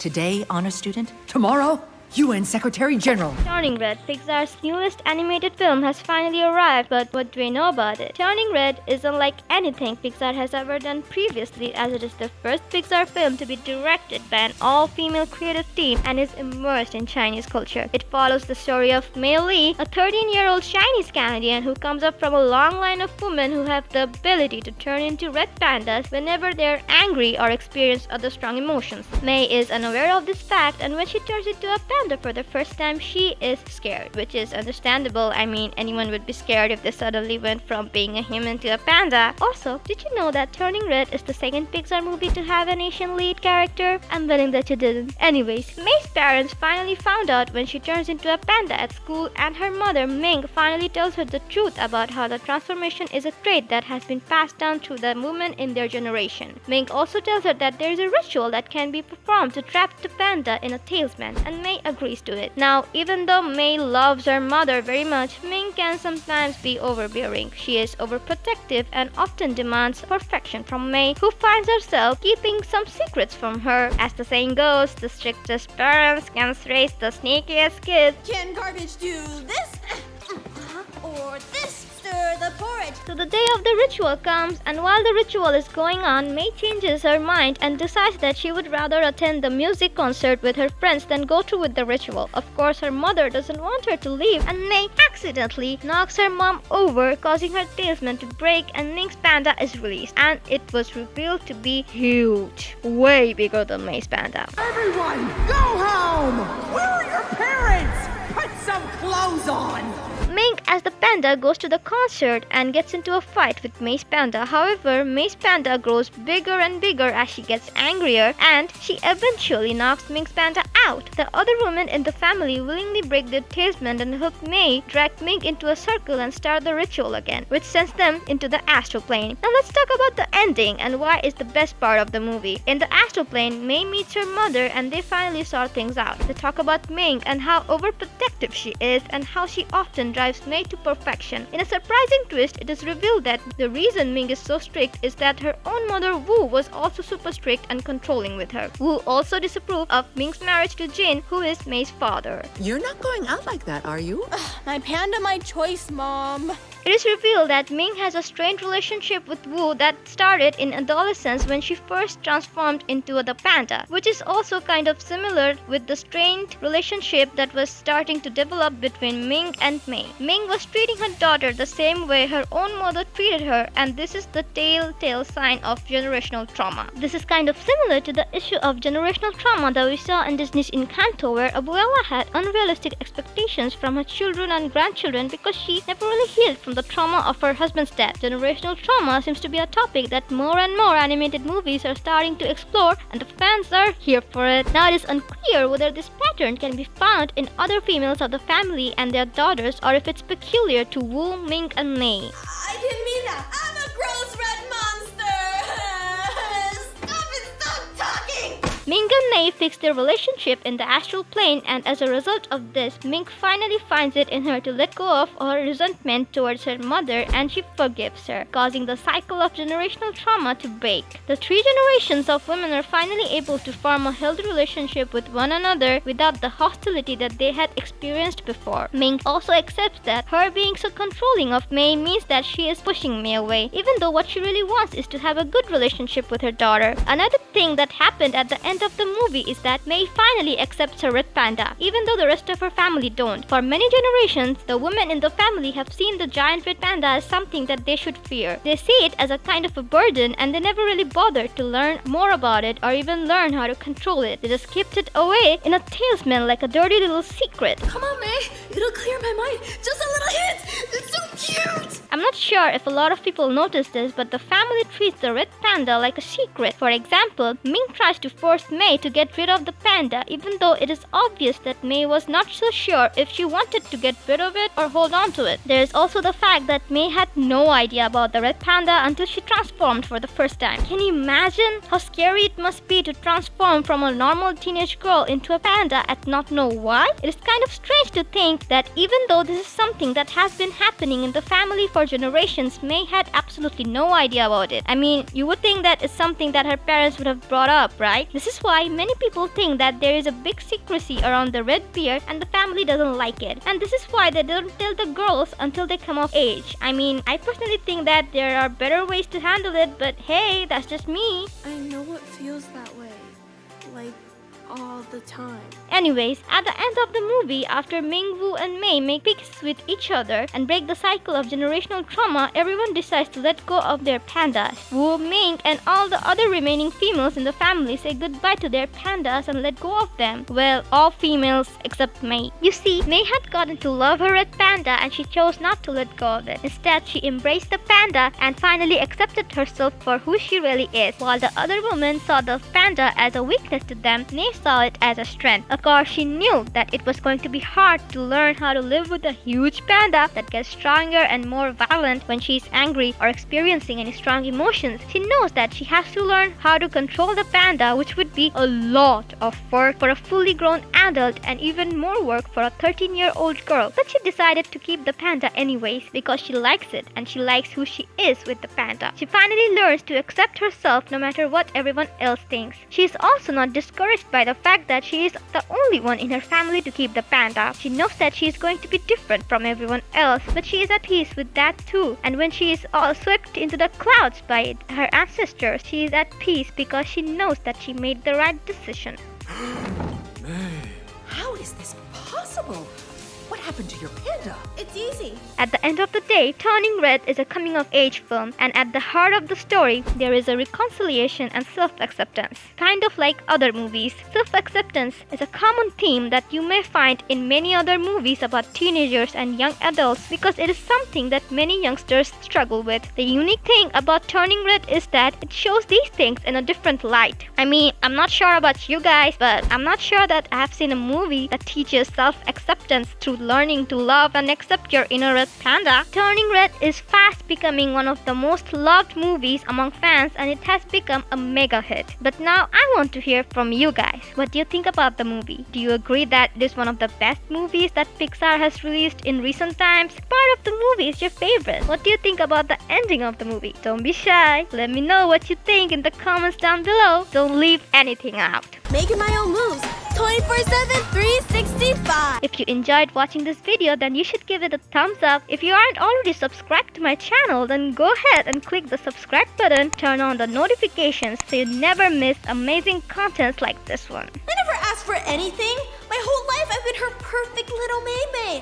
Today, honor student. Tomorrow, UN Secretary General. Turning Red, Pixar's newest animated film, has finally arrived, but what do we know about it? Turning Red is unlike anything Pixar has ever done previously, as it is the first Pixar film to be directed by an all-female creative team and is immersed in Chinese culture. It follows the story of Mei Li, a 13-year-old Chinese Canadian who comes up from a long line of women who have the ability to turn into red pandas whenever they are angry or experience other strong emotions. Mei is unaware of this fact, and when she turns into a panda for the first time, she is scared, which is understandable. I mean, anyone would be scared if they suddenly went from being a human to a panda. Also, did you know that Turning Red is the second Pixar movie to have an Asian lead character? I'm betting that you didn't. Anyways, Mei's parents finally found out when she turns into a panda at school, and her mother, Ming, finally tells her the truth about how the transformation is a trait that has been passed down through the women in their generation. Ming also tells her that there is a ritual that can be performed to trap the panda in a talisman, and Mei agrees to it. Now, even though Mei loves her mother very much, Ming can sometimes be overbearing. She is overprotective and often demands perfection from Mei, who finds herself keeping some secrets from her. As the saying goes, the strictest parents can raise the sneakiest kids. Can garbage do this? Or this? Stir the porridge. So the day of the ritual comes, and while the ritual is going on, Mei changes her mind and decides that she would rather attend the music concert with her friends than go through with the ritual. Of course, her mother doesn't want her to leave, and Mei accidentally knocks her mom over, causing her talisman to break, and Ming's panda is released. And it was revealed to be huge, way bigger than Mei's panda. Everyone, go home! Where are your parents? Put some clothes on! Ming, as the panda, goes to the concert and gets into a fight with Mei's panda. However, Mei's panda grows bigger and bigger as she gets angrier, and she eventually knocks Ming's panda out. The other women in the family willingly break their talisman and help Mei drag Ming into a circle and start the ritual again, which sends them into the astral plane. Now let's talk about the ending and why it's the best part of the movie. In the astral plane, Mei meets her mother and they finally sort things out. They talk about Ming and how overprotective she is and how she often drives Mei to perfection. In a surprising twist, it is revealed that the reason Ming is so strict is that her own mother Wu was also super strict and controlling with her. Wu also disapproved of Ming's marriage to Jin, who is Mei's father. You're not going out like that, are you? My panda, my choice, Mom. It is revealed that Ming has a strained relationship with Wu that started in adolescence when she first transformed into the panda, which is also kind of similar with the strained relationship that was starting to develop between Ming and Mei. Ming was treating her daughter the same way her own mother treated her, and this is the telltale sign of generational trauma. This is kind of similar to the issue of generational trauma that we saw in Disney's Encanto, where Abuela had unrealistic expectations from her children and grandchildren because she never really healed from the trauma of her husband's death. Generational trauma seems to be a topic that more and more animated movies are starting to explore, and the fans are here for it. Now it is unclear whether this pattern can be found in other females of the family and their daughters, or if it's peculiar to Wu, Ming, and Mei. I didn't mean that. I'm a gross red monster. Stop it. Stop talking. Ming and Mei fix their relationship in the astral plane, and as a result of this, Ming finally finds it in her to let go of her resentment towards her mother, and she forgives her, causing the cycle of generational trauma to break. The 3 generations of women are finally able to form a healthy relationship with one another without the hostility that they had experienced before. Ming also accepts that her being so controlling of Mei means that she is pushing Mei away, even though what she really wants is to have a good relationship with her daughter. Another thing that happened at the end of the movie is that Mei finally accepts her red panda, even though the rest of her family don't. For many generations, the women in the family have seen the giant red panda as something that they should fear. They see it as a kind of a burden, and they never really bothered to learn more about it or even learn how to control it. They just kept it away in a talisman like a dirty little secret. Come on, Mei. It'll clear my mind. Just a little hint. It's so cute. I'm not sure if a lot of people noticed this, but the family treats the red panda like a secret. For example, Ming tries to force Mei to get rid of the panda, even though it is obvious that Mei was not so sure if she wanted to get rid of it or hold on to it. There is also the fact that Mei had no idea about the red panda until she transformed for the first time. Can you imagine how scary it must be to transform from a normal teenage girl into a panda and not know why? It is kind of strange to think that even though this is something that has been happening in the family for generations, Mei had absolutely no idea about it. I mean, you would think that it's something that her parents would have brought up, right? This is is why many people think that there is a big secrecy around the red beard and the family doesn't like it. And this is why they don't tell the girls until they come of age. I mean, I personally think that there are better ways to handle it, but hey, that's just me. I know it feels that way. Like, all the time. Anyways, at the end of the movie, after Ming-Wu and Mei make peace with each other and break the cycle of generational trauma, everyone decides to let go of their pandas. Wu, Ming, and all the other remaining females in the family say goodbye to their pandas and let go of them. Well, all females except Mei. You see, Mei had gotten to love her red panda and she chose not to let go of it. Instead, she embraced the panda and finally accepted herself for who she really is. While the other women saw the panda as a weakness to them, Mei saw it as a strength. Of course, she knew that it was going to be hard to learn how to live with a huge panda that gets stronger and more violent when she's angry or experiencing any strong emotions. She knows that she has to learn how to control the panda, which would be a lot of work for a fully grown adult and even more work for a 13-year-old girl. But she decided to keep the panda anyways because she likes it and she likes who she is with the panda. She finally learns to accept herself no matter what everyone else thinks. She is also not discouraged by the fact that she is the only one in her family to keep the panda. She knows that she is going to be different from everyone else, but she is at peace with that too. And when she is all swept into the clouds by her ancestors, she is at peace because she knows that she made the right decision. How is this possible? What happened to your panda? It's easy. At the end of the day, Turning Red is a coming-of-age film, and at the heart of the story, there is a reconciliation and self-acceptance. Kind of like other movies, self-acceptance is a common theme that you may find in many other movies about teenagers and young adults because it is something that many youngsters struggle with. The unique thing about Turning Red is that it shows these things in a different light. I mean, I'm not sure about you guys, but I'm not sure that I have seen a movie that teaches self-acceptance through learning to love and accept your inner red panda. Turning Red is fast becoming one of the most loved movies among fans and it has become a mega hit. But now I want to hear from you guys. What do you think about the movie? Do you agree that it is one of the best movies that Pixar has released in recent times? Part of the movie is your favorite. What do you think about the ending of the movie? Don't be shy. Let me know what you think in the comments down below. Don't leave anything out. Making my own moves. 24/7, 365. If you enjoyed watching this video, then you should give it a thumbs up. If you aren't already subscribed to my channel, then go ahead and click the subscribe button, turn on the notifications so you never miss amazing contents like this one. I never asked for anything. My whole life I've been her perfect little Maymay.